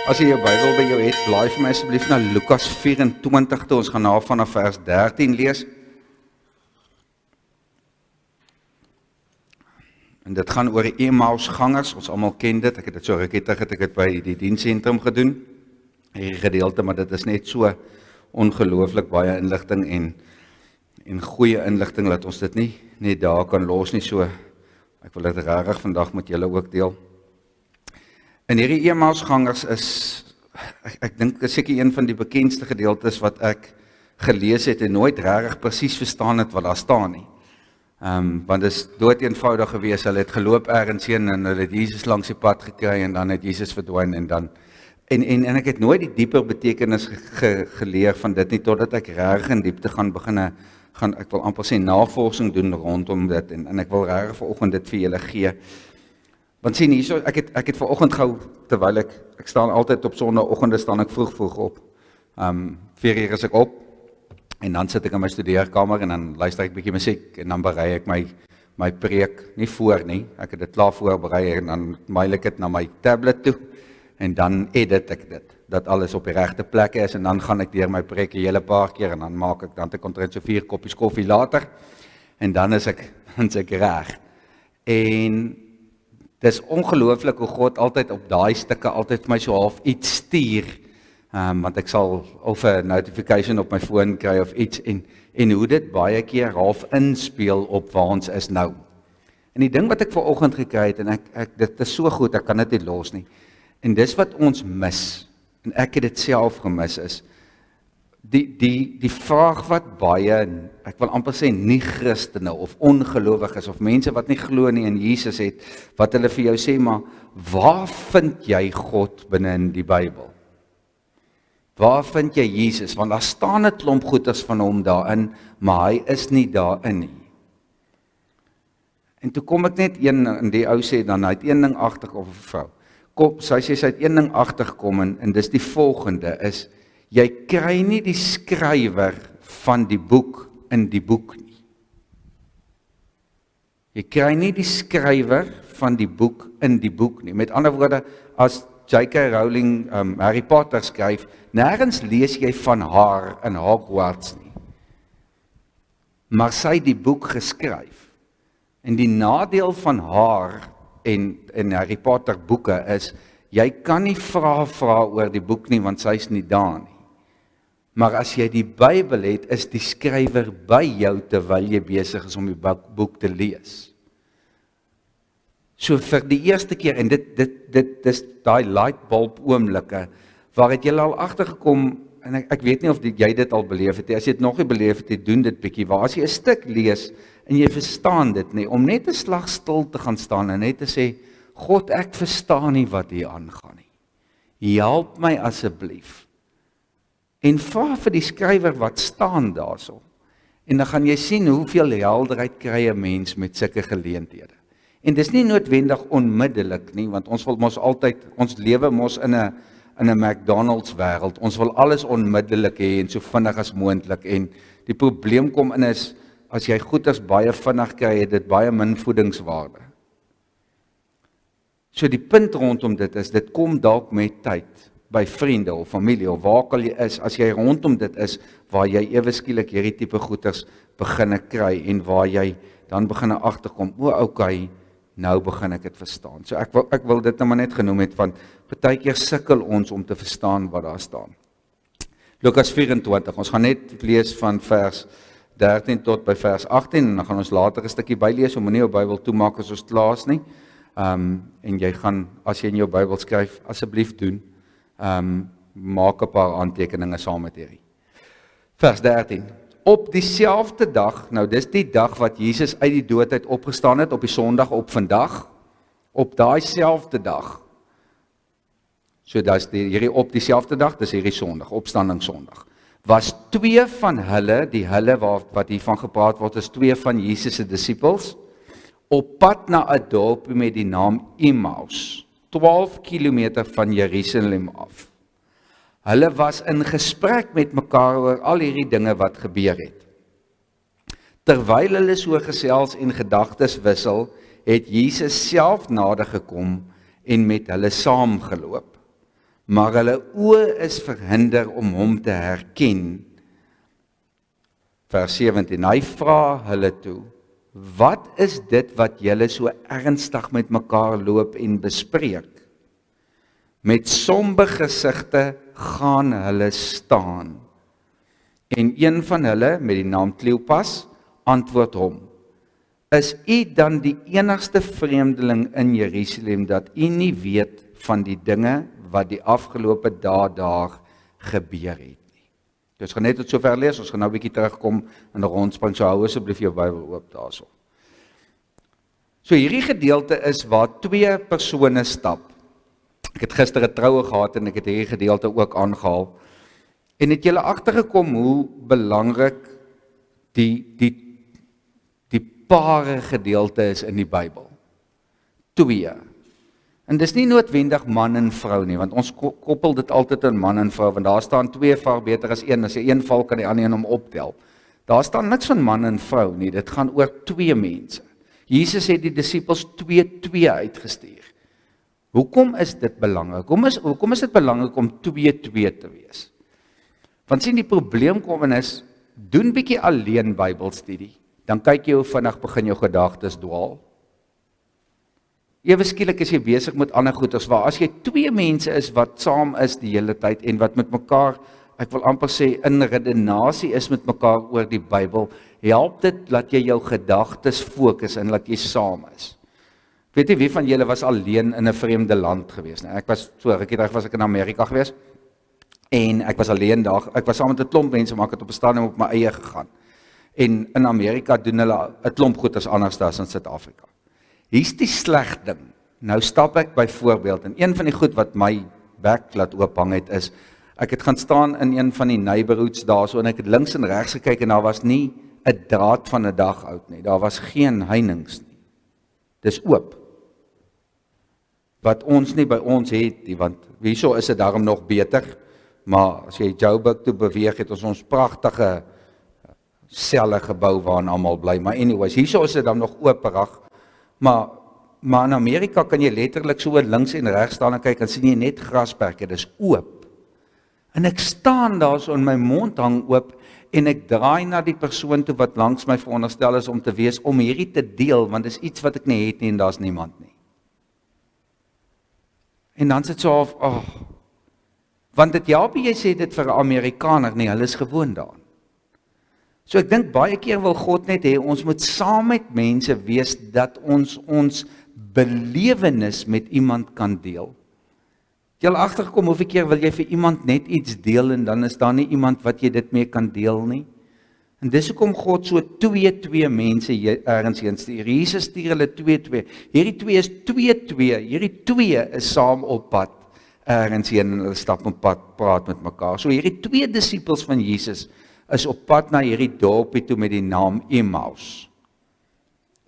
As jy jou Bybel by jou het, blaai vir my asseblief na Lukas 24 toe. Ons gaan na vanaf vers 13 lees. En dit gaan oor die Emmausgangers. Ons almal ken dit. Ek het dit so rukkie terug het ek dit by die diensentrum gedoen. Hierdie gedeelte, maar dit is net so ongelooflik baie inligting en goeie inligting dat ons dit nie net daar kan los nie. So ek wil dit regtig vandag met julle ook deel. En hierdie Emmausgangers is, ek dink is seker een van die bekendste gedeeltes wat ek gelees het en nooit regtig presies verstaan het wat daar staan nie. Want dit is dood eenvoudig gewees, hulle het geloop ergens heen en hulle het Jesus langs die pad gekry en dan het Jesus verdwyn en dan, en ek het nooit die dieper betekenis geleer van dit nie, totdat ek regtig in diepte gaan ek wil amper sê navorsing doen rondom dit en ek wil regtig vanoggend dit vir julle gee. Want sien hierso, ek het vanoggend gehou, terwyl ek staan altyd op sondagoggende staan ek vroeg op. 4 uur is ek op, en dan sit ek in my studeerkamer, en dan luister ek 'n bietjie musiek, en dan berei ek my preek, nie voor nie, ek het dit klaar voorberei, en dan mail ek dit na my tablet toe, en dan edit ek dit, dat alles op die regte plekke is, en dan gaan ek deur my preek 'n hele paar keer, en dan maak ek dan te kontrent so 4 koppies koffie later, en dan is ek reg. En dis ongelooflik hoe God altyd op daai stukke altyd vir my so half iets stuur, want ek sal of 'n notification op my foon kry of iets, en hoe dit baie keer half inspeel op waar ons is nou. En die ding wat ek vanoggend gekry het, en dit is so goed, ek kan dit nie los nie, en dis wat ons mis, en ek het dit self gemis is, die vraag wat baie, ek wil amper sê nie Christene of ongelowiges of mense wat nie glo nie in Jesus het, wat hulle vir jou sê, maar waar vind jy God binne in die Bybel? Waar vind jy Jesus? Want daar staan 'n klomp goeders van hom daarin, maar hy is nie daarin nie. En toe kom ek net en die ou sê dan, hy het een ding agtergekom, of 'n vrou, sy sê sy het een ding agtergekom, en dis die volgende is, jy kry nie die skrywer van die boek in die boek nie. Jy kry nie die skrywer van die boek in die boek nie. Met ander woorde, as J.K. Rowling Harry Potter skryf, nêrens lees jy van haar in Hogwarts nie. Maar sy het die boek geskryf. En die nadeel van haar en Harry Potter boeke is, jy kan nie vra oor die boek nie, want sy is nie daar nie. Maar as jy die Bybel het, is die skrywer by jou terwyl jy besig is om die boek te lees. So vir die eerste keer, en dit is daai lightbulb oomblikke, waar het jy al agtergekom, en ek weet nie of jy dit al beleef het, as jy dit nog nie beleef het, doen dit bietjie, waar as jy 'n stuk lees, en jy verstaan dit nie, om net 'n slag stil te gaan staan, en net te sê, God, ek verstaan nie wat hier aangaan nie. Help my asseblief. En vra vir die skrywer wat staan daarso. En dan gaan jy sien hoeveel helderheid kry 'n mens met sulke geleenthede. En dis nie noodwendig onmiddellik nie, want ons wil mos altyd, ons lewe mos in 'n McDonald's wêreld. Ons wil alles onmiddellik hê en so vinnig as moontlik. En die probleem kom in is, as jy goeders baie vinnig kry, het dit baie min voedingswaarde. So die punt rondom dit is, dit kom dalk met tyd, by vriende of familie, of waar al jy is, as jy rondom dit is, waar jy ewe skielik hierdie tipe goeders beginne kry, en waar jy dan beginne agterkom, okay, nou begin ek dit verstaan. So ek wil dit nou maar net genoem het, want partykeer sukkel ons om te verstaan wat daar staan. Lukas 24, ons gaan net lees van vers 13 tot by vers 18, en dan gaan ons later 'n stukkie bylees, om moenie jou Bybel toemaak as ons klaar is nie, en jy gaan, as jy in jou Bybel skryf, asseblief doen, maak 'n paar aantekeninge saam met hierdie. Vers 13. Op dieselfde dag, nou dis die dag wat Jesus uit die dood uit opgestaan het, op die Sondag, op vandag, op daai selfde dag, so dis hierdie op dieselfde dag, dis hierdie Sondag, opstandingssondag, was 2 van hulle, die hulle wat hiervan gepraat word, is 2 van Jesus se disippels, op pad na 'n dorp met die naam Emmaus, 12 kilometer van Jerusalem af. Hulle was in gesprek met mekaar oor al hierdie dinge wat gebeur het. Terwyl hulle so gesels en gedagtes wissel, het Jesus self nader gekom en met hulle saamgeloop. maar hulle oë is verhinder om hom te herken. Vers 17, hy vra hulle toe, wat is dit wat julle so ernstig met mekaar loop en bespreek? Met somber gesigte gaan hulle staan. En een van hulle, met die naam Kleopas, antwoord hom, is u dan die enigste vreemdeling in Jerusalem, dat u nie weet van die dinge wat die afgelope dae daar gebeur het nie? Dus gaan net tot sover lees, ons gaan nou 'n bietjie terugkom in 'n rondspring, so hou asseblief jou Bybel oop daarso. So hierdie gedeelte is waar twee persone stap. Ek het gister 'n troue gehad en ek het hierdie gedeelte ook aangehaal. En het julle agtergekom hoe belangrik die pare gedeelte is in die Bybel? Twee. En dis nie noodwendig man en vrou nie, want ons koppel dit altyd in man en vrou, want daar staan twee vaar beter as een. As jy een val, kan die ander een hom optel. Daar staan niks van man en vrou nie, dit gaan oor twee mense. Jesus het die disippels 2-2 uitgestuur. Hoekom is dit belangrik? Hoekom is dit belangrik om 2-2 te wees? Want sien, die probleem kom en is, doen bietjie alleen Bybelstudie, dan kyk jy hoe vinnig begin jou gedagtes dwaal. Ewe skielik is jy besig met ander goeders, waar as jy twee mense is wat saam is die hele tyd en wat met mekaar, ek wil amper sê, in redenasie is met mekaar oor die Bybel, help dit dat jy jou gedagtes fokus en dat jy saam is. Weet jy wie van julle was alleen in 'n vreemde land gewees? Ek was so rukkie terug was ek in Amerika gewees. En ek was alleen daar, ek was saam met 'n klomp mense, maar ek het op 'n stadium op my eie gegaan. En in Amerika doen hulle 'n klomp goeders anders as in Suid-Afrika. Hier's die sleg ding. Nou stap ek byvoorbeeld, en een van die goed wat my bek laat oophang het is, ek het gaan staan in een van die neighborhoods daarso, en ek het links en regs gekyk, en daar was nie 'n draad van 'n dag oud nie, daar was geen heininge nie. Dis oop. Wat ons nie by ons het nie, want hierso is dit daarom nog beter. Maar as jy Joburg toe beweeg, het ons pragtige selle gebou waarin almal bly. Maar anyways, hierso is dit dan nog operig. Maar in Amerika kan jy letterlik so links en regs staan en kyk en sien jy net grasperke, dis oop. En ek staan daar so en my mond hang oop en ek draai na die persoon toe wat langs my veronderstel is om te wees, om hierdie te deel, want dis iets wat ek nie het nie en daar's niemand nie. En dan sit so of, want dit help jy sê dit vir 'n Amerikaner nie, hulle is gewoond daaraan. So ek dink baie keer wil God net hê, ons moet saam met mense wees, dat ons belewenis met iemand kan deel. Jy al agtergekom, hoeveel keer wil jy vir iemand net iets deel, en dan is daar nie iemand wat jy dit mee kan deel nie. En dis hoekom God so 2-2 mense ergens heen stuur. Jesus stuur hulle 2-2. Hierdie twee is 2-2, hierdie twee is saam op pad ergens heen en hulle stap op pad, praat met mekaar. So hierdie twee disippels van Jesus is op pad na hierdie dorpie toe met die naam Emmaus,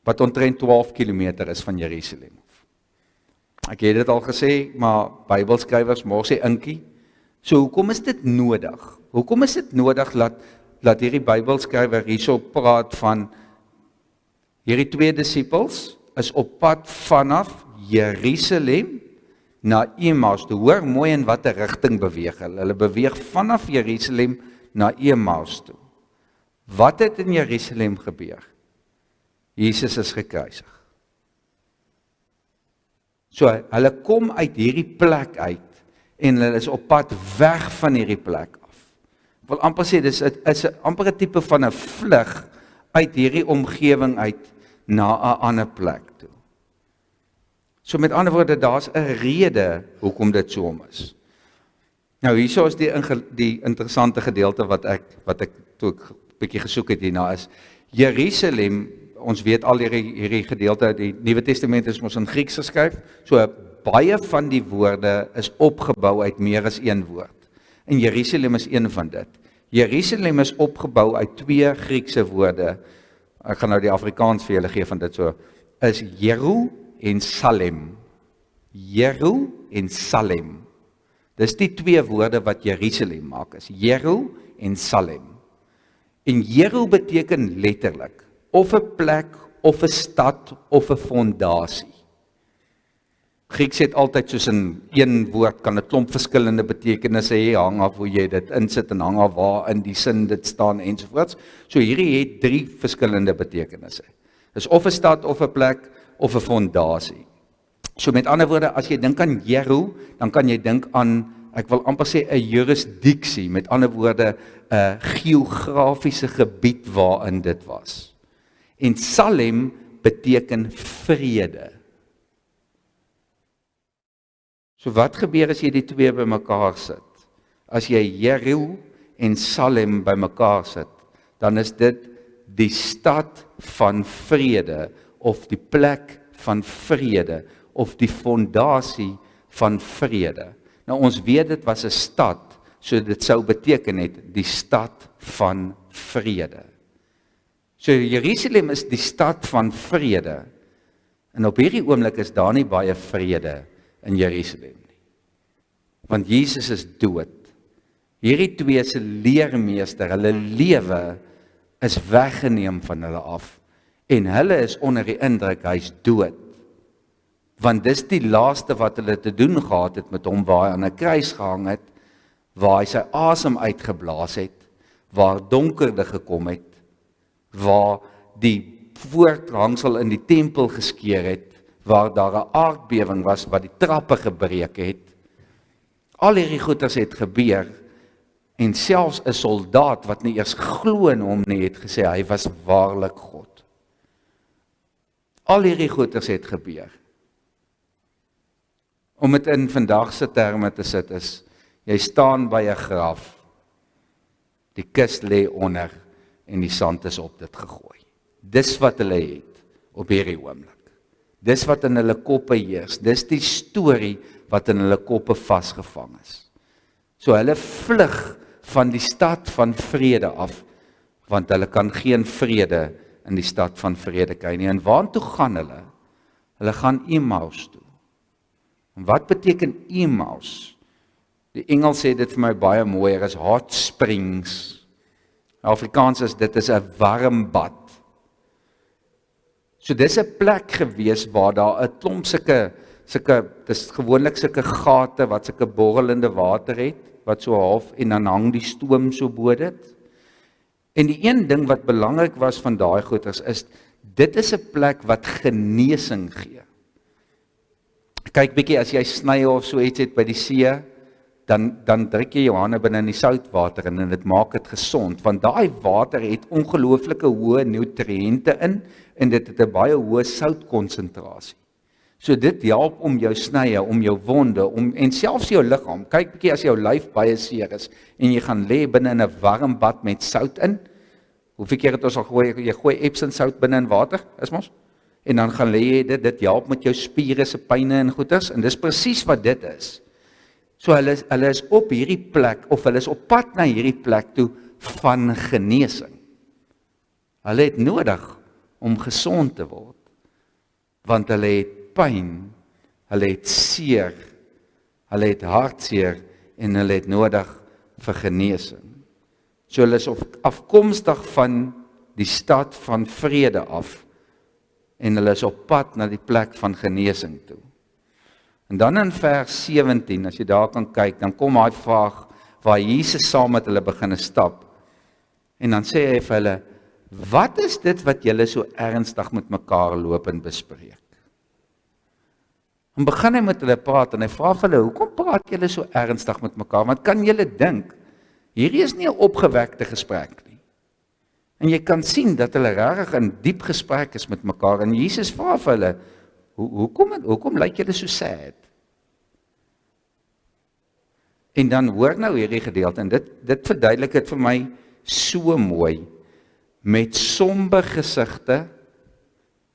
wat omtrent 12 kilometer is van Jerusalem. Ek het dit al gesê, maar Bybelskrywers mag sê inkie. So hoekom is dit nodig? Hoekom is dit nodig dat hierdie Bybelskrywer hierso praat van hierdie twee disippels is op pad vanaf Jerusalem na Emmaus toe. Hoor mooi in watter rigting beweeg hulle. Hulle beweeg vanaf Jerusalem na Emmaus toe. Wat het in Jerusalem gebeur? Jesus is gekruisig. So, hulle kom uit hierdie plek uit en hulle is op pad weg van hierdie plek af. Ek wil amper sê, dis is amper 'n tipe van 'n vlug uit hierdie omgewing uit na 'n ander plek toe. So met ander woorde, daar's 'n rede hoekom dit so is. Nou hierso is die interessante gedeelte wat ek toe ek 'n bietjie gesoek het hierna is, Jerusalem, ons weet al hierdie gedeelte, die Nuwe Testament is mos in Grieks geskryf, so baie van die woorde is opgebou uit meer as een woord. En Jerusalem is een van dit. Jerusalem is opgebou uit twee Griekse woorde. Ek gaan nou die Afrikaans vir julle gee van dit so. Is Jeru en Salem. Jeru en Salem. Dis die twee woorde wat Jerusalem maak is. Jeru en Salem. En Jeru beteken letterlik of 'n plek, of 'n stad, of 'n fondasie. Grieks het altyd soos in een woord kan 'n klomp verskillende betekenisse hê, hang af hoe jy dit insit en hang af waar in die sin dit staan ensovoorts. So hierdie het 3 verskillende betekenisse. Dis of 'n stad of 'n plek of 'n fondasie. So met ander woorde, as jy dink aan Jericho, dan kan jy dink aan, ek wil amper sê 'n jurisdiksie, met ander woorde 'n geografiese gebied waarin dit was. En Salem beteken vrede. So wat gebeur as jy die twee bymekaar sit? As jy Jericho en Salem bymekaar sit, dan is dit die stad van vrede, of die plek van vrede, of die fondasie van vrede. Nou ons weet dit was 'n stad, so dit sou beteken het die stad van vrede. So Jerusalem is die stad van vrede, en op hierdie oomblik is daar nie baie vrede in Jerusalem nie. Want Jesus is dood. Hierdie twee se leermeester, hulle lewe is weggeneem van hulle af, en hulle is onder die indruk, hy's dood. Want dis die laaste wat hulle te doen gehad het met hom, waar hy aan 'n kruis gehang het, waar hy sy asem uitgeblaas het, waar donkerde gekom het, waar die voorthangsel in die tempel geskeur het, waar daar 'n aardbewing was wat die trappe gebreek het. Al hierdie goeters het gebeur, en selfs 'n soldaat wat nie eers glo in hom nie, het gesê hy was waarlik God. Al hierdie goeters het gebeur. Om dit in vandag se terme te sit is, jy staan by 'n graf, die kus lê onder en die sand is op dit gegooi. Dis wat hulle het op hierdie oomblik. Dis wat in hulle koppe heers. Dis die storie wat in hulle koppe vasgevang is. So hulle vlug van die stad van vrede af, want hulle kan geen vrede in die stad van vrede kry nie. En waartoe gaan hulle? Hulle gaan Emmaus toe. En wat beteken Emmaus? Die Engels sê dit vir my baie mooier as hot springs. Afrikaans is dit is 'n warm bad. So dis 'n plek gewees waar daar 'n klomp sulke dis gewoonlik sulke gate wat sulke borrelende water het, wat so half, en dan hang die stoom so bo dit. En die een ding wat belangrik was van daai goeters is, dit is 'n plek wat genesing gee. Kyk bietjie, as jy sny of so iets het by die see, dan druk jy jou hande binne in die soutwater en dit maak dit gesond, want daai water het ongelooflike hoë nutriënte in, en dit het 'n baie hoë soutkonsentrasie. So dit help om jou snye, om jou wonde, en selfs jou liggaam. Kyk bietjie as jou lyf baie seer is, en jy gaan lê binne in 'n warm bad met sout in. Hoeveel keer het ons al gooi, jy gooi Epsom sout binne in water, is mos? En dan gaan lê jy dit help met jou spiere se pyne en goeters, en dis presies wat dit is. So hulle is op hierdie plek, of hulle is op pad na hierdie plek toe van genesing. Hulle het nodig om gesond te word, want hulle het pyn, hulle het seer, hulle het hartseer, en hulle het nodig vir genesing. So hulle is afkomstig van die stad van vrede af, en hulle is op pad na die plek van genesing toe. En dan in vers 17, as jy daar kan kyk, dan kom hy vraag, waar Jesus saam met hulle begin stap, en dan sê hy vir hulle, wat is dit wat julle so ernstig met mekaar loop en bespreek? En begin hy met hulle praat, en hy vra vir hulle, hoekom praat julle so ernstig met mekaar? Want kan julle dink, hierdie is nie 'n opgewekte gesprek nie. En jy kan sien dat hulle regtig in diep gesprek is met mekaar, en Jesus vra vir hulle, hoekom lyk julle so sad? En dan hoor nou hierdie gedeelte, en dit verduidelik dit vir my so mooi, met somber gesigte,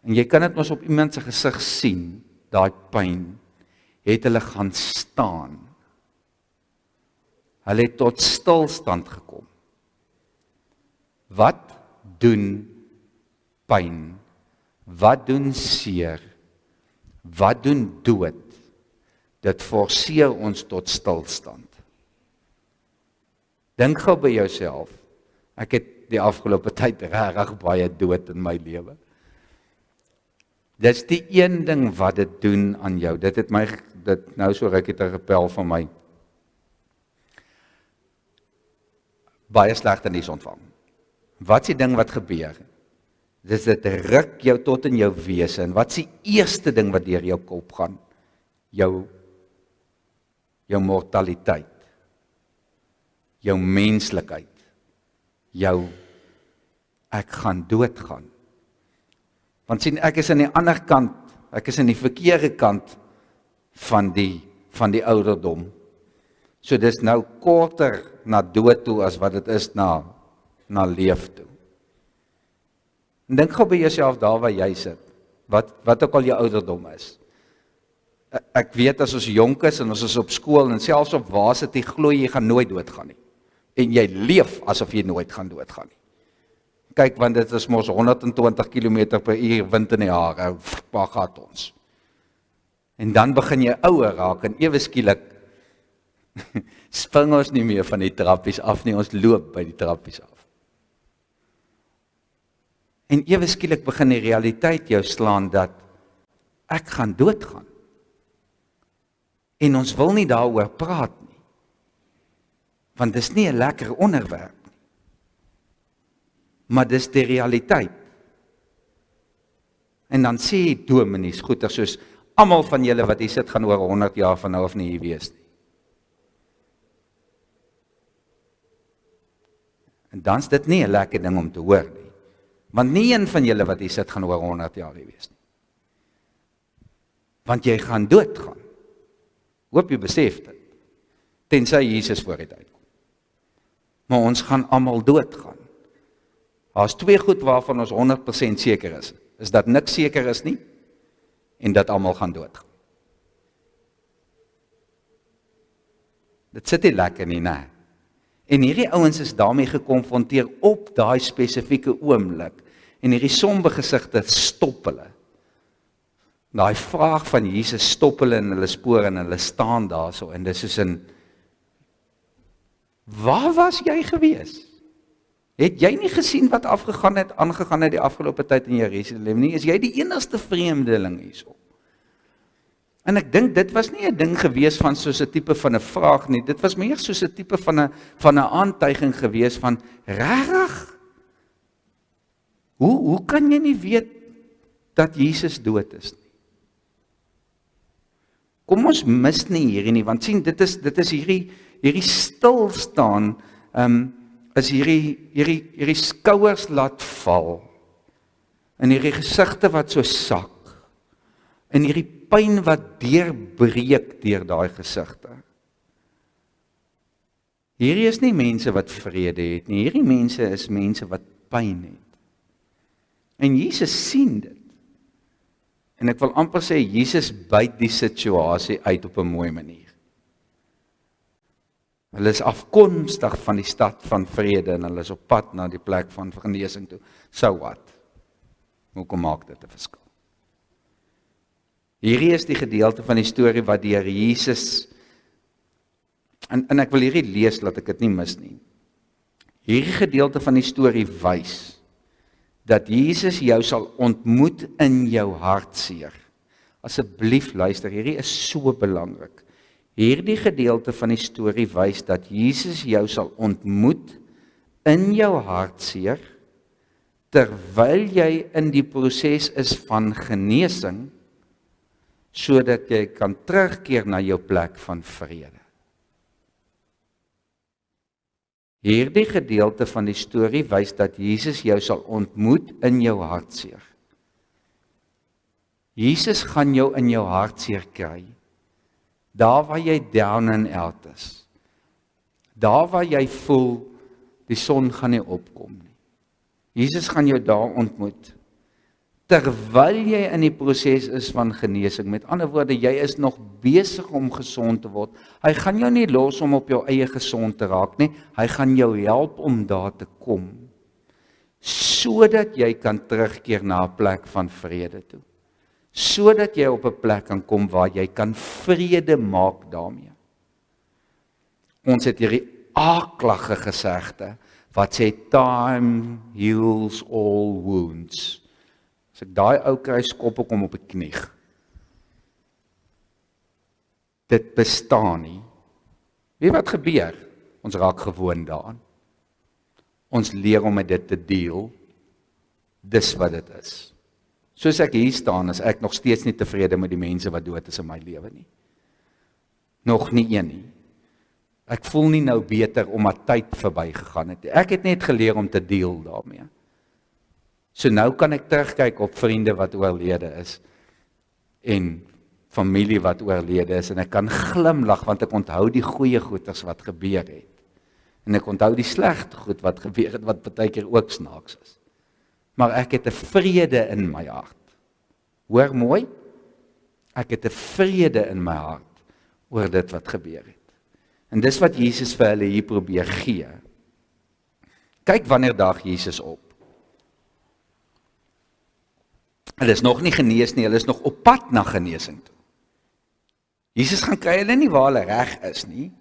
en jy kan dit mos op iemand se gesig sien, daai pyn, het hulle gaan staan. Hulle het tot stilstand gekom. Wat doen pyn? Wat doen seer? Wat doen dood? Dit forceer ons tot stilstand. Dink gou by jouself. Ek het die afgelope tyd regtig baie dood in my lewe. Dis die een ding wat dit doen aan jou. Dit het my, dit nou so rukkie terug gepel van my. Baie slegte nuus ontvang. Wat is die ding wat gebeur? Dit ruk jou tot in jou wese. En wat is die eerste ding wat deur jou kop gaan? Jou mortaliteit. Jou menslikheid. Jou, ek gaan doodgaan. Want sien, ek is aan die ander kant, ek is aan die verkeerde kant van die ouderdom. So dis nou korter na dood toe as wat dit is na leef toe. En dink gou by jouself daar waar jy sit, wat ook al jou ouderdom is. Ek weet as ons jonk is en ons is op skool en selfs op varsity glo jy gaan nooit doodgaan nie. En jy leef asof jy nooit gaan doodgaan nie. Kyk, want dit is mos 120 km/h wind in die hare, waar gaat ons? En dan begin jy ouer raak en ewe skielik spring ons nie meer van die trappies af nie, ons loop by die trappies af. En ewe skielik begin die realiteit jou slaan dat ek gaan doodgaan. En ons wil nie daaroor praat nie. Want dis nie 'n lekker onderwerp nie. Maar dis die realiteit. En dan sê dominees goeie soos almal van julle wat hier sit gaan oor 100 jaar van nou af nie hier wees nie. En dan is dit nie 'n lekker ding om te hoor nie. Want nie een van julle wat hier sit gaan oor 100 jaar hier wees nie. Want jy gaan doodgaan. Hoop jy besef dit. Tensy Jesus voor die tyd kom. Maar ons gaan almal doodgaan. Daar's twee goed waarvan ons 100% seker is dat niks seker is nie en dat almal gaan doodgaan. Dit sit nie lekker nie, né? En hierdie ouens is daarmee gekonfronteer op daai spesifieke oomblik en hierdie somber gesigte stop hulle. Daai vraag van Jesus stop hulle in hulle spore en hulle staan daarso en dis soos 'n waar was jy gewees? Het jy nie gesien wat aangegaan het die afgelope tyd in Jerusalem nie? Is jy die enigste vreemdeling hierso? En ek dink dit was nie 'n ding gewees van soos 'n tipe van 'n vraag nie. Dit was meer soos 'n tipe van 'n aantuiging gewees van regtig? Hoe kan jy nie weet dat Jesus dood is nie? Kom ons mis nie hierdie nie, want sien dit is hierdie stilstaan is hierdie skouers laat val en hierdie gesigte wat so sak en hierdie pyn wat deurbreek deur daai gesigte. Hierdie is nie mense wat vrede het nie, hierdie mense is mense wat pyn het. En Jesus sien dit. En ek wil amper sê Jesus byt die situasie uit op 'n mooi manier. Hulle is afkomstig van die stad van vrede en hulle is op pad na die plek van genesing toe. So wat? Hoekom maak dit 'n verskil? Hierdie is die gedeelte van die storie wat deur Jesus, en ek wil hierdie lees, laat ek dit nie mis nie. Hierdie gedeelte van die storie wys dat Jesus jou sal ontmoet in jou hartseer. Asseblief luister, hierdie is so belangrik. Hierdie gedeelte van die storie wys dat Jesus jou sal ontmoet in jou hartseer, terwyl jy in die proses is van genesing, sodat jy kan terugkeer na jou plek van vrede. Hierdie gedeelte van die storie wys dat Jesus jou sal ontmoet in jou hartseer. Jesus gaan jou in jou hartseer kry. Daar waar jy down and out is. Daar waar jy voel die son gaan nie opkom nie. Jesus gaan jou daar ontmoet. Terwyl jy in die proses is van genesing. Met ander woorde, jy is nog besig om gesond te word. Hy gaan jou nie los om op jou eie gesond te raak nie. Hy gaan jou help om daar te kom. Sodat jy kan terugkeer na 'n plek van vrede toe. Sodat jy op 'n plek kan kom waar jy kan vrede maak daarmee. Ons het hierdie aaklige gesegde wat sê time heals all wounds. As ek daai ou kry, skop ek hom op die knie. Dit bestaan nie. Weet wat gebeur? Ons raak gewoond daaraan. Ons leer om met dit te deel. Dis wat dit is. Soos ek hier staan, is ek nog steeds nie tevrede met die mense wat dood is in my lewe nie. Nog nie een nie. Ek voel nie nou beter omdat tyd verby gegaan het. Ek het net geleer om te deel daarmee. So nou kan ek terugkyk op vriende wat oorlede is en familie wat oorlede is en ek kan glimlag want ek onthou die goeie goeders wat gebeur het. En ek onthou die slegte goed wat gebeur het wat baie keer ook snaaks is. Maar ek het 'n vrede in my hart. Hoor mooi? Ek het 'n vrede in my hart oor dit wat gebeur het. En dis wat Jesus vir hulle hier probeer gee. Kyk wanneer daag Jesus op. Hulle is nog nie genees nie, hulle is nog op pad na genesing toe. Jesus gaan kry hulle nie waar hulle reg is nie.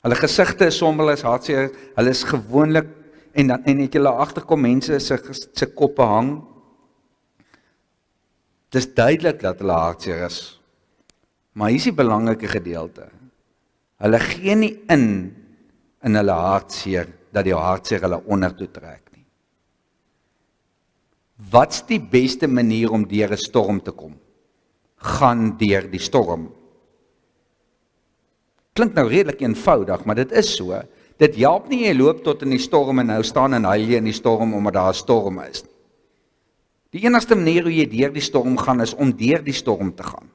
Hulle gesigte is somber, is hartseer, hulle is gewoonlik en het julle agterkom mense se koppe hang. Dis duidelik dat hulle hartseer is. Maar hier is die belangrike gedeelte. Hulle gee nie in hulle hartseer dat die hartseer hulle onder toe trek nie. Wat's die beste manier om deur 'n storm te kom? Gaan deur die storm. Klink nou redelik eenvoudig, maar dit is so. Dit help nie jy loop tot in die storm en nou staan en huil jy in die storm omdat daar 'n storm is nie. Die enigste manier hoe jy deur die storm gaan is om deur die storm te gaan.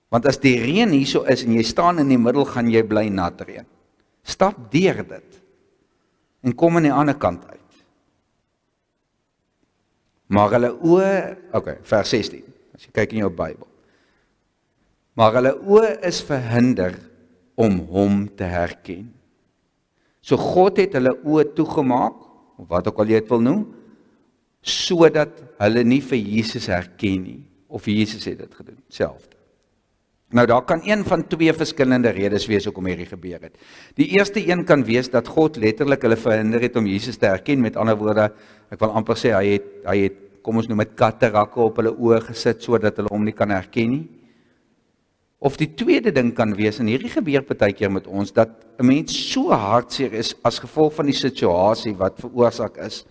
Want as die reën hierso is en jy staan in die middel, gaan jy bly nat reën. Stap deur dit en kom aan die ander kant uit. Maar hulle oë, vers 16, as jy kyk in jou Bybel. Maar hulle oë is verhinder om hom te herken. So God het hulle oë toegemaak, of wat ook al jy dit wil noem, sodat hulle nie vir Jesus herken nie, of Jesus het dit gedoen, selfde. Nou daar kan een van twee verskillende redes wees hoekom hierdie gebeur het. Die eerste een kan wees dat God letterlik hulle verhinder het om Jesus te herken, met ander woorde, ek wil amper sê, hy het kom ons noem met katterakke op hulle oë gesit, sodat hulle hom nie kan herken nie. Of die tweede ding kan wees, en hierdie gebeur partykeer met ons, dat 'n mens so hartseer is as gevolg van die situasie wat veroorsaak is,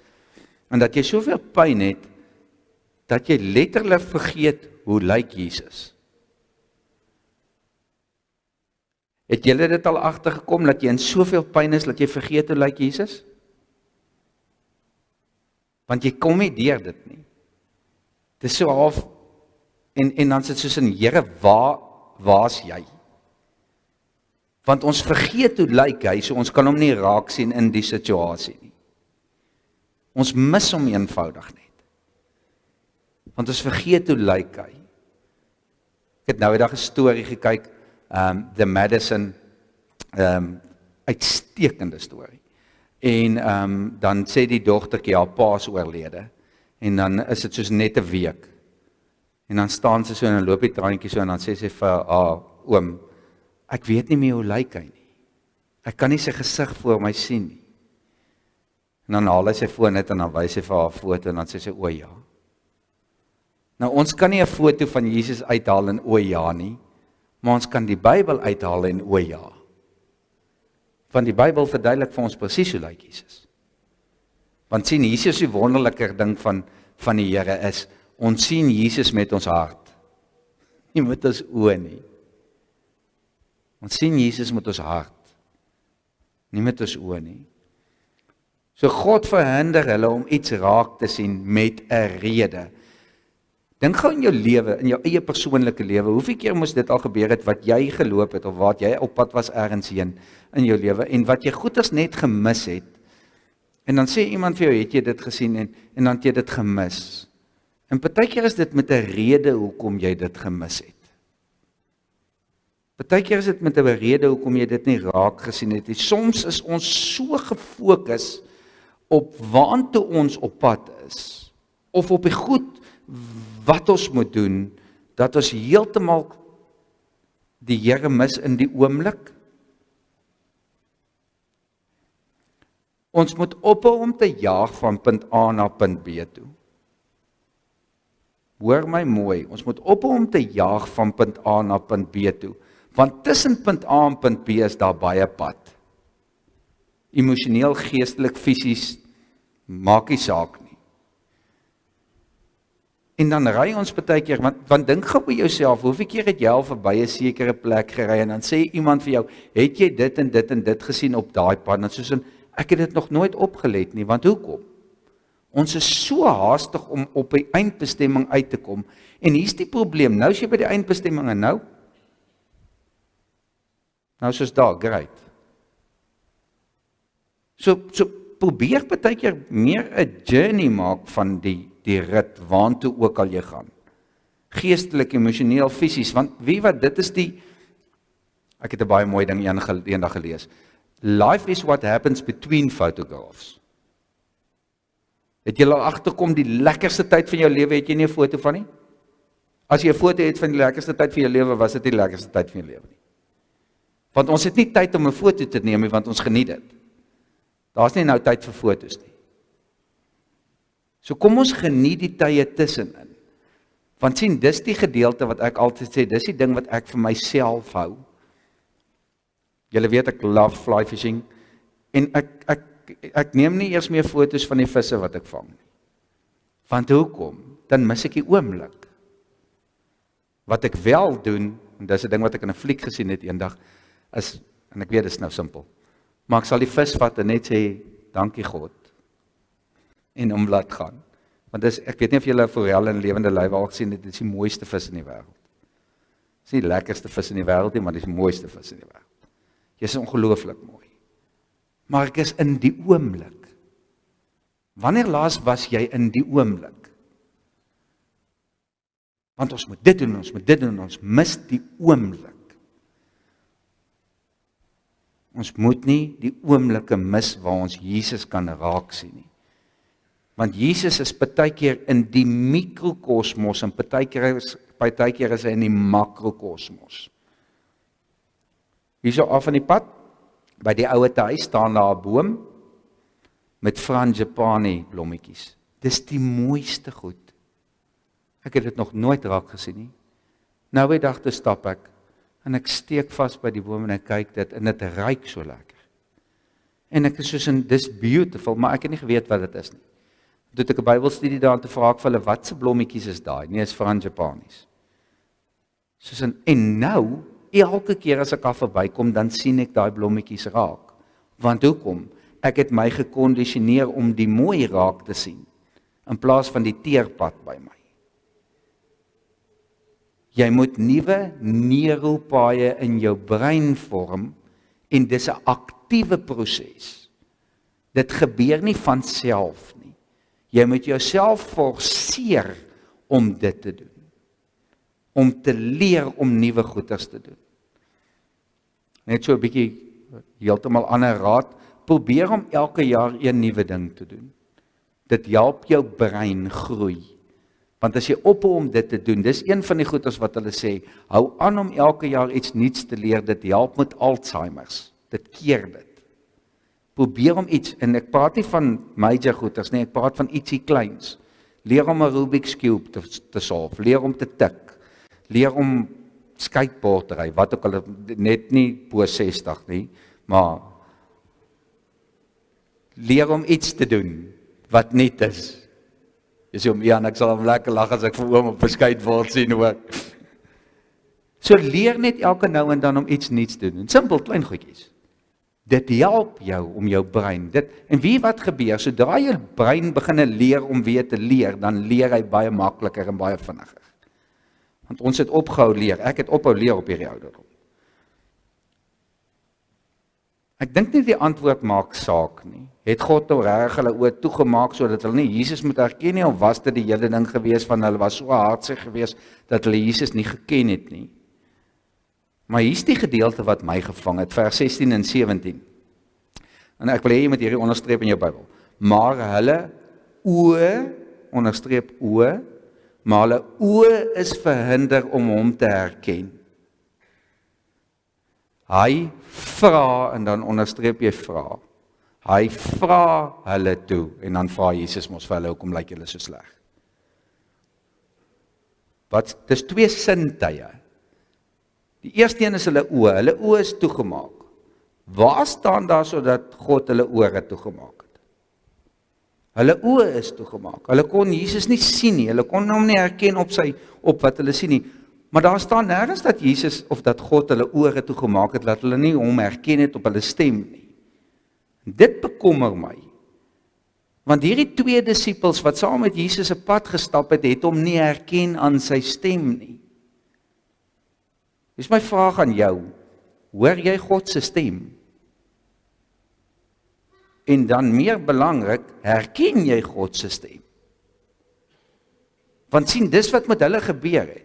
en dat jy soveel pyn het, dat jy letterlik vergeet hoe lyk Jesus. Het julle dit al agtergekom, dat jy in soveel pyn is, dat jy vergeet hoe lyk Jesus? Want jy kom nie deur dit nie. Dit is so half, en dan sit soos in, Here, waar's jy? Want ons vergeet hoe lyk hy, so ons kan hom nie raak sien in die situasie nie. Ons mis hom eenvoudig net. Want ons vergeet hoe lyk hy. Ek het nou eendag 'n storie gekyk, The Madison, uitstekende storie. En dan sê die dogtertjie, haar pa is oorlede, en dan is dit soos net 'n week. En dan staan sy so en dan loop die traantjie so en dan sê sy vir haar oom, ek weet nie meer hoe lyk hy nie. Ek kan nie sy gesig voor my sien nie. En dan haal hy sy foon uit en dan wys hy vir haar foto en dan sê sy, o ja. Nou ons kan nie 'n foto van Jesus uithaal en o ja nie, maar ons kan die Bybel uithaal en o ja. Want die Bybel verduidelik vir ons presies hoe lyk Jesus. Want sien, hier is die wonderliker ding van die Here is, ons sien Jesus met ons hart, nie met ons oë nie. Ons sien Jesus met ons hart, nie met ons oë nie. So God verhinder hulle om iets raak te sien met 'n rede. Dink gou in jou lewe, in jou eie persoonlike lewe, hoeveel keer moes dit al gebeur het wat jy geloop het of wat jy op pad was ergens heen in jou lewe en wat jy goeders net gemis het. En dan sê iemand vir jou, het jy dit gesien en dan het jy dit gemis. En partykeer is dit met 'n rede hoekom jy dit gemis het. Partykeer is dit met 'n rede hoekom jy dit nie raak gesien het nie. Soms is ons so gefokus op waantoe ons op pad is, of op die goed wat ons moet doen, dat ons heeltemal die Here mis in die oomblik. Ons moet ophou om te jaag van punt A na punt B toe. hoor my mooi, ons moet ophou om te jaag van punt A na punt B toe, want tussen punt A en punt B is daar baie pad. Emosioneel, geestelik, fisies, maak nie saak nie. En dan ry ons baie keer, want dink gou by jouself, hoeveel keer het jy al verby 'n sekere plek gery, en dan sê iemand vir jou, het jy dit en dit en dit gesien op daai pad, en soos ek het dit nog nooit opgelet nie, want hoekom? Ons is so haastig om op die eindbestemming uit te kom, en hier's die probleem, nou is jy by die eindbestemming, en nou soos daar, great. So probeer baie keer meer 'n journey maak van die rit, waantoe ook al jy gaan. Geestelik, emosioneel, fisies, want wie wat, dit is ek het 'n baie mooi ding eendag gelees. Life is what happens between photographs. Het jy al agterkom, die lekkerste tyd van jou lewe het jy nie 'n foto van nie? As jy 'n foto het van die lekkerste tyd van jou lewe, was dit die lekkerste tyd van jou lewe nie. Want ons het nie tyd om 'n foto te neem nie, want ons geniet dit. Daar's nie nou tyd vir foto's nie. So kom ons geniet die tye tussenin. Want sien, dis die gedeelte wat ek altyd sê, dis die ding wat ek vir myself hou. Julle weet ek love fly fishing, en ek neem nie eers meer foto's van die visse wat ek vang nie. Want hoekom? Dan mis ek die oomblik. Wat ek wel doen, en dis 'n ding wat ek in 'n fliek gesien het eendag, is, en ek weet dit is nou simpel, maar ek sal die vis vat en net sê, dankie God, en hom laat gaan. Want ek weet nie of julle forelle in lewende lywe al gesien het, dit is die mooiste vis in die wêreld. Dit is nie die lekkerste vis in die wêreld nie, maar dit is die mooiste vis in die wêreld. Jy is ongelooflik mooi. Maar ek is in die oomblik. Wanneer laas was jy in die oomblik? Want ons moet dit doen, ons moet dit doen, ons mis die oomblik. Ons moet nie die oomblikke mis waar ons Jesus kan raak sien nie. Want Jesus is baie keer in die mikrokosmos en baie keer is hy in die makrokosmos. Hierso af van die pad, by die ouete huis staan daar 'n boom met frangipani blommetjies. Dis die mooiste goed. Ek het dit nog nooit raak gesien nie. Nou by dag te stap ek, en ek steek vas by die boom en ek kyk dit, en dit ruik so lekker. En ek is soos in, dis beautiful, maar ek het nie geweet wat dit is nie. Toe ek 'n Bybelstudie daar te vra ek vir hulle, wat se blommetjies is daai? Nee, is frangipanies. Soos in, en nou, elke keer as ek daar verbykom, dan sien ek daai blommetjies raak. Want hoekom? Ek het my gekondisioneer om die mooi raak te sien, in plaas van die teerpad by my. Jy moet nuwe neuropaaie in jou brein vorm, en dis 'n aktiewe proses. Dit gebeur nie van self nie. Jy moet jouself forceer om dit te doen. Om te leer om nuwe goeders te doen. Net so 'n bietjie heeltemal ander raad, probeer om elke jaar een nuwe ding te doen. Dit help jou brein groei. Want as jy ophou om dit te doen, dis een van die goeders wat hulle sê, hou aan om elke jaar iets nuuts te leer, dit help met Alzheimer's, dit keer dit. Probeer om iets, en ek praat nie van major goeders nie, ek praat van ietsie kleins. Leer om 'n Rubik's Cube te solve, leer om te tik, leer om skateboard te ry, wat ook al, net nie bo 60 nie, maar leer om iets te doen, wat niet is. Jy sê om, ja, en ek sal hom lekker lag as ek vir oom op 'n skateboard sien ook. So leer net elke nou en dan om iets niets te doen, simpel, klein goedjies. Dit help jou om jou brein, en wie wat gebeur, sodra jou brein begin leer om weer te leer, dan leer hy baie makliker en baie vinniger. Want ons het opgehou leer, ek het ophou leer op hierdie ouderdom. Ek dink nie die antwoord maak saak nie. Het God nou reg hulle oë toegemaak sodat hulle nie Jesus moet herken nie, of was dit die hele ding gewees van hulle was so hartsig gewees dat hulle Jesus nie geken het nie? Maar hier's die gedeelte wat my gevang het, vers 16 en 17. En ek wil hê jy moet hierdie onderstreep in jou Bybel. Maar hulle oë, onderstreep oë, maar hulle oë is verhinder om hom te herken. Hy vra, en dan onderstreep jy vra. Hy vra hulle toe, en dan vra Jesus mos vir hulle, hoekom lyk julle so sleg? Dis 2 sintuie. Die eerste een is hulle oë is toegemaak. Waar staan daar sodat God hulle ore toegemaak het? Hulle oë is toegemaak. Hulle kon Jesus nie sien nie, hulle kon hom nie herken op wat hulle sien nie. Maar daar staan nêrens dat Jesus of dat God hulle ore toegemaak het, dat hulle nie hom herken het op hulle stem nie. Dit bekommer my. Want hierdie 2 disippels wat saam met Jesus 'n pad gestap het hom nie herken aan sy stem nie. Dis my vraag aan jou. Hoor jy God se stem? En dan meer belangrik, herken jy God se stem? Want sien, dis wat met hulle gebeur het.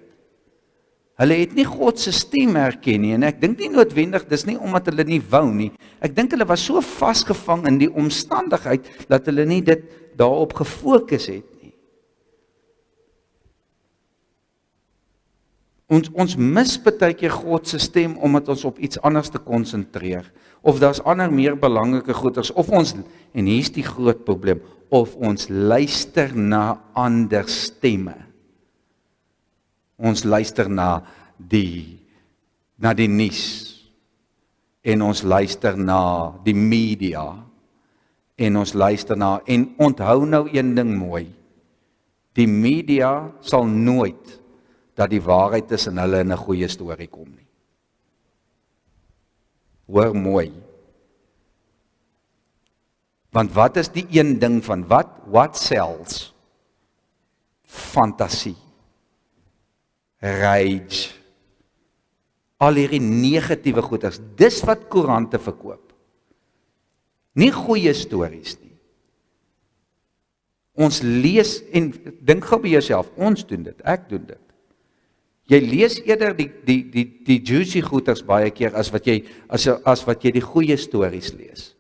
Hulle het nie God se stem herken nie, en ek dink nie noodwendig, dis nie omdat hulle nie wou nie. Ek dink hulle was so vasgevang in die omstandigheid, dat hulle nie dit daarop gefokus het nie. Ons mis baie keer God se stem, omdat ons op iets anders te konsentreer, of daar's ander meer belangrike goeders, of ons, en hier's die groot probleem, of ons luister na ander stemme. Ons luister na die nuus, en ons luister na die media, en ons luister na, en onthou nou een ding mooi, die media sal nooit, dat die waarheid tussen hulle in 'n goeie storie kom nie. Hoor mooi. Want wat is die een ding van what sells? Fantasie. Rage, al hierdie negatiewe goeders, dis wat koerante verkoop. Nie goeie stories nie. Ons lees, en dink gou by jouself, ons doen dit, ek doen dit. Jy lees eerder die juicy goeders baie keer, as wat jy die goeie stories lees.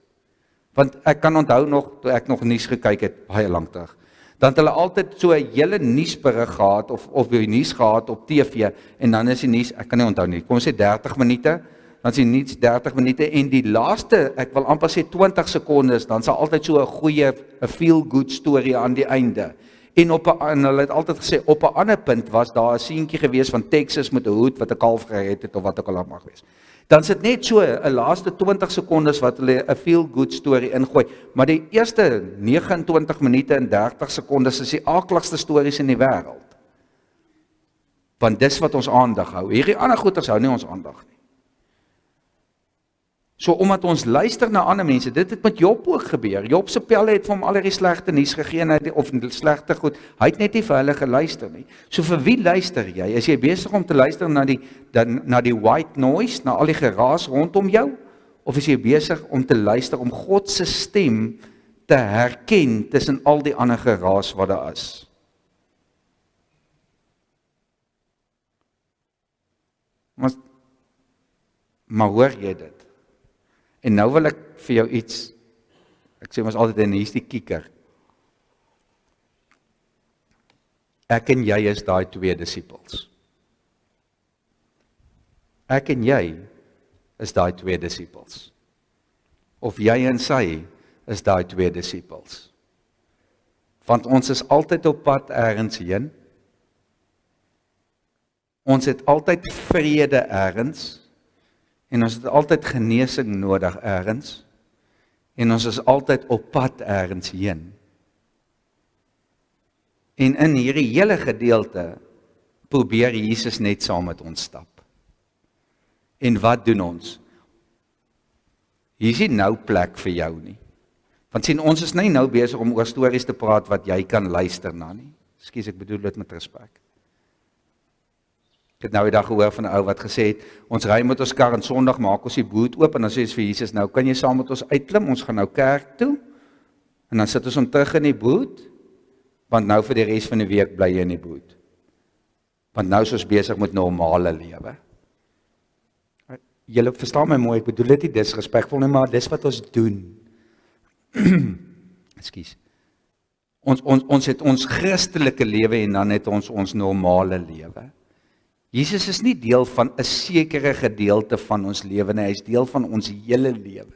Want ek kan onthou nog, toe ek nog nuus gekyk het, baie lank terug, dan het hulle altyd so 'n hele nuusberig gehad, of die nuus gehad op TV, en dan is die nuus, ek kan nie onthou nie, kom ons sê 30 minute, dan is die nuus 30 minute, en die laaste, ek wil amper sê 20 sekondes, dan sal altyd so 'n goeie, 'n feel-good storie aan die einde. En hulle het altyd gesê, op 'n ander punt was daar 'n seentjie gewees van Texas met 'n hoed wat 'n kalf gered het, of wat ook al mag wees. Dan sit net so 'n laaste 20 sekondes wat hulle 'n feel-good storie ingooi, maar die eerste 29 minute en 30 sekondes is die aaklikste stories in die wêreld. Want dis wat ons aandag hou. Hierdie ander goeters hou nie ons aandag nie. So omdat ons luister na ander mense, dit het met Job ook gebeur. Job se pelle het vir hom al die slegte nuus gegee, of slegte goed. Hy het net nie vir hulle geluister nie. So vir wie luister jy? Is jy besig om te luister na die white noise, na al die geraas rondom jou? Of is jy besig om te luister om God se stem te herken tussen al die ander geraas wat daar is? Maar hoor jy dit? En nou wil ek vir jou iets, ek sê ons altyd, en hier is die kieker. Ek en jy is daai 2 disippels. Ek en jy is daai 2 disippels. Of jy en sy is daai 2 disippels. Want ons is altyd op pad ergens heen. Ons het altyd vrede ergens. En ons het altyd genesing nodig ergens, en ons is altyd op pad ergens heen. En in hierdie hele gedeelte, probeer Jesus net saam met ons stap. En wat doen ons? Hier is nie nou plek vir jou nie. Want sien, ons is nie nou besig om oor stories te praat, wat jy kan luister na nie. Ekskuus, ek bedoel dit met respek. Ek het nou die dag gehoor van 'n ou wat gesê het, ons ry met ons kar en Sondag maak ons die boot oop, en dan sê ons vir Jesus, nou kan jy saam met ons uitklim, ons gaan nou kerk toe, en dan sit ons om terug in die boot, want nou vir die res van die week bly jy in die boot. Want nou is ons besig met normale lewe. Julle verstaan my mooi, ek bedoel dit nie disrespekvol nie, maar dis wat ons doen. Ekskuus. Ons het ons Christelike lewe, en dan het ons normale lewe. Jesus is nie deel van 'n sekere gedeelte van ons lewe nie, hy is deel van ons hele lewe.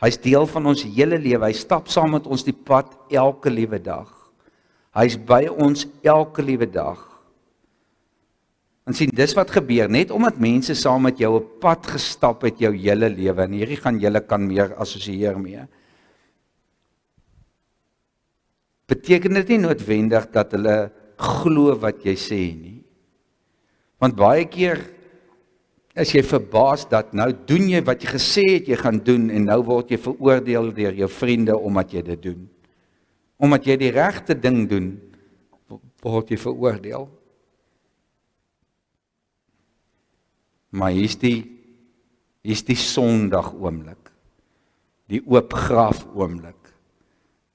Hy is deel van ons hele lewe, hy stap saam met ons die pad elke liewe dag. Hy is by ons elke liewe dag. En sien, dis wat gebeur, net omdat mense saam met jou 'n pad gestap het jou hele lewe, en hierdie gaan julle kan meer assosieer mee. Beteken dit nie noodwendig dat hulle glo wat jy sê nie. Want baie keer is jy verbaas dat nou doen jy wat jy gesê het jy gaan doen, en nou word jy veroordeel deur jou vriende omdat jy dit doen. Omdat jy die regte ding doen, word jy veroordeel. Maar hier is die Sondag oomblik, die oopgraaf oomblik,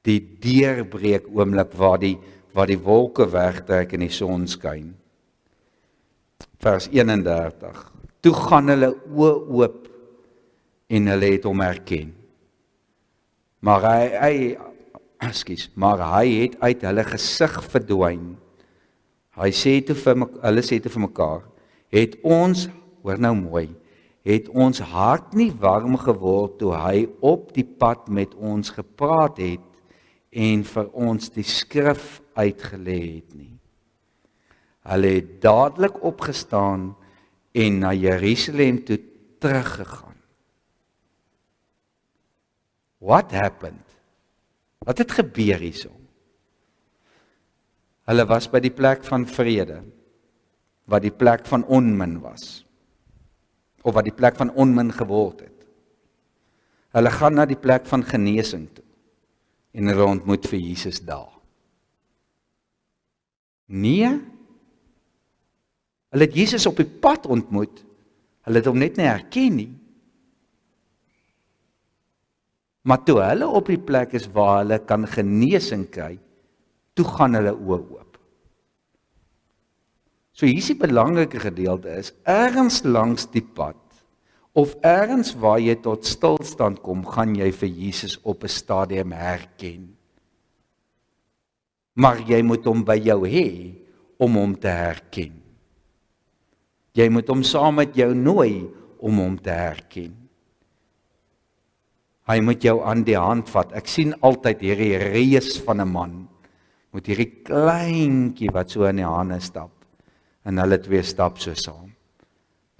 die deurbreek oomblik waar die wolke wegtrek en die son skyn. Vers 31. Toe gaan hulle oë oop en hulle het hom herken. Maar hy het uit hulle gesig verdwyn. Hulle sê toe vir mekaar, het ons, hoor nou mooi, het ons hart nie warm geword toe hy op die pad met ons gepraat het en vir ons die skrif uitgelê het nie. Hulle het dadelik opgestaan en na Jerusalem toe teruggegaan. What happened? Wat het gebeur hierso? Hulle was by die plek van vrede, wat die plek van onmin was, of wat die plek van onmin geword het. Hulle gaan na die plek van genesing toe, en hulle ontmoet vir Jesus daar. Nee, hulle het Jesus op die pad ontmoet, hulle het hom net nie herken nie. Maar toe hulle op die plek is waar hulle kan genesing kry, toe gaan hulle oë oop. So hier is die belangrike gedeelte is, ergens langs die pad, of ergens waar jy tot stilstand kom, gaan jy vir Jesus op 'n stadium herken. Maar jy moet hom by jou hê, om hom te herken. Jy moet hom saam met jou nooi, om hom te herken. Hy moet jou aan die hand vat. Ek sien altyd hierdie reus van 'n man, met hierdie kleintjie wat so in die hande stap, en hulle twee stap so saam.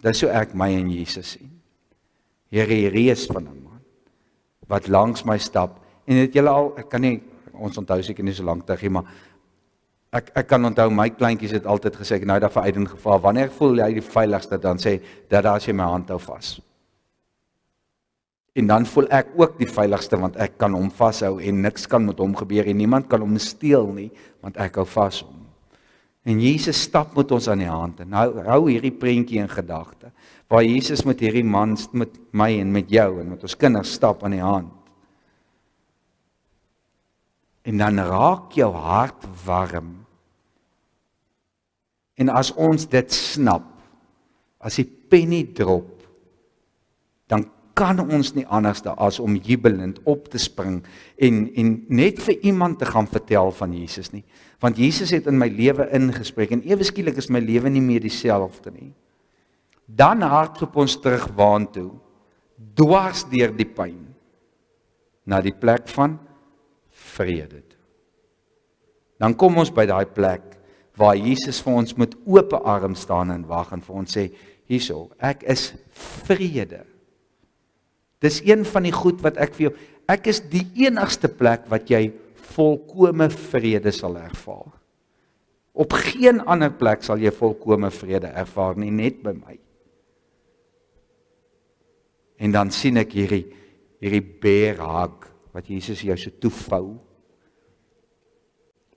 Dis so ek my en Jesus sien. Hierdie reus van 'n man, wat langs my stap, en het julle al, ek kan nie, ons onthou seker nie so lank terug nie, maar ek kan onthou, my kleintjies het altyd gesê, ek nou daar vir Aiden gevra, wanneer voel jy die veiligste, dan sê, dat as jy my hand hou vas. En dan voel ek ook die veiligste, want ek kan hom vashou, en niks kan met hom gebeur, en niemand kan hom steel nie, want ek hou vas hom. En Jesus stap met ons aan die hand, en hou hierdie prentjie in gedagte, waar Jesus met hierdie man, met my en met jou, en met ons kinders stap aan die hand. En dan raak jou hart warm. En as ons dit snap, as die penny drop, dan kan ons nie anders as om jubelend op te spring en net vir iemand te gaan vertel van Jesus nie. Want Jesus het in my lewe ingespreek en ewe skielik is my lewe nie meer dieselfde nie. Dan hardloop ons terug waantoe, dwars deur die pyn, na die plek van vrede toe. Dan kom ons by daai plek waar Jesus vir ons met oop arms staan en wag en vir ons sê, hierso, ek is vrede. Dis een van die goed wat ek vir jou, ek is die enigste plek wat jy volkome vrede sal ervaar. Op geen ander plek sal jy volkome vrede ervaar nie, net by my. En dan sien ek hierdie beerhag, wat Jesus jou so toevou,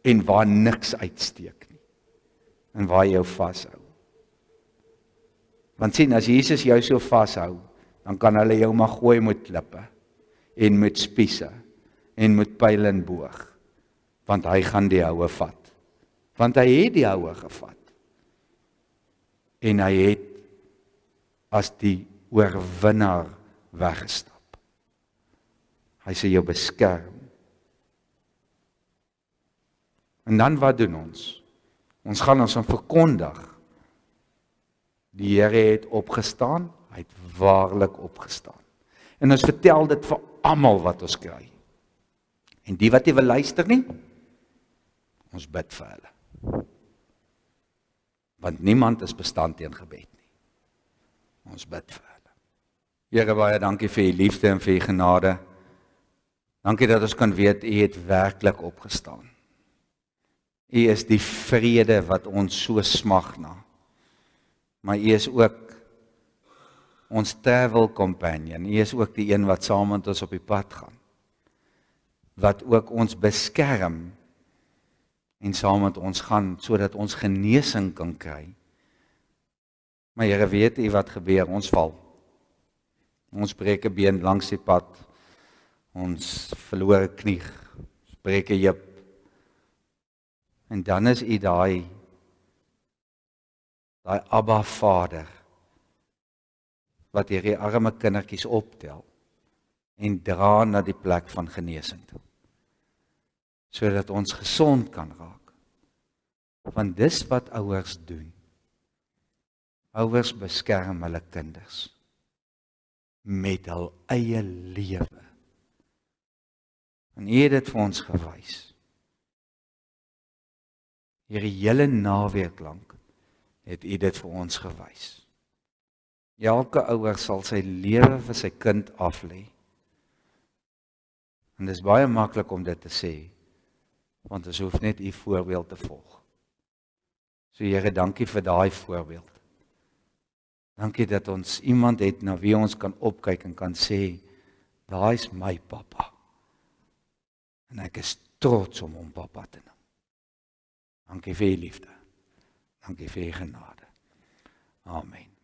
en waar niks uitsteek nie, en waar jy jou vashou. Want sien, as Jesus jou so vashou, dan kan hulle jou maar gooi met klippe, en met spiese, en met pyl en boog, want hy gaan die houe vat, want hy het die houe gevat, en hy het as die oorwinnaar weggestap. Hy sê jou beskerm. En dan wat doen ons? Ons gaan ons verkondig. Die Here het opgestaan, hy het waarlik opgestaan. En ons vertel dit vir almal wat ons kry. En die wat nie wil luister nie, ons bid vir hulle. Want niemand is bestand teen gebed nie. Ons bid vir hulle. Here, baie dankie vir u liefde en vir u genade. Dankie dat ons kan weet, u het werklik opgestaan. U is die vrede wat ons so smag na. Maar u is ook ons travel companion. U is ook die een wat saam met ons op die pad gaan. Wat ook ons beskerm en saam met ons gaan, sodat ons genesing kan kry. Maar Here, weet u wat gebeur? Ons val. Ons breek 'n been langs die pad. Ons verloor 'n knie. Ons breek 'n heup. En dan is u daai Abba Vader, wat hierdie arme kindertjies optel en dra na die plek van genesing toe. Sodat ons gesond kan raak. Want dis wat ouers doen. Ouers beskerm hulle kinders met hul eie lewe. En u het dit vir ons gewys. Hierdie hele naweek lank het u dit vir ons gewys. Elke ouer sal sy lewe vir sy kind aflê. En dis baie maklik om dit te sê, want ons hoef net u voorbeeld te volg. So Here, dankie vir daai voorbeeld. Dankie dat ons iemand het na wie ons kan opkyk en kan sê, daai is my pappa. En ek is trots om hom pappa te noem. Dankie vir u liefde. Dankie vir u genade. Amen.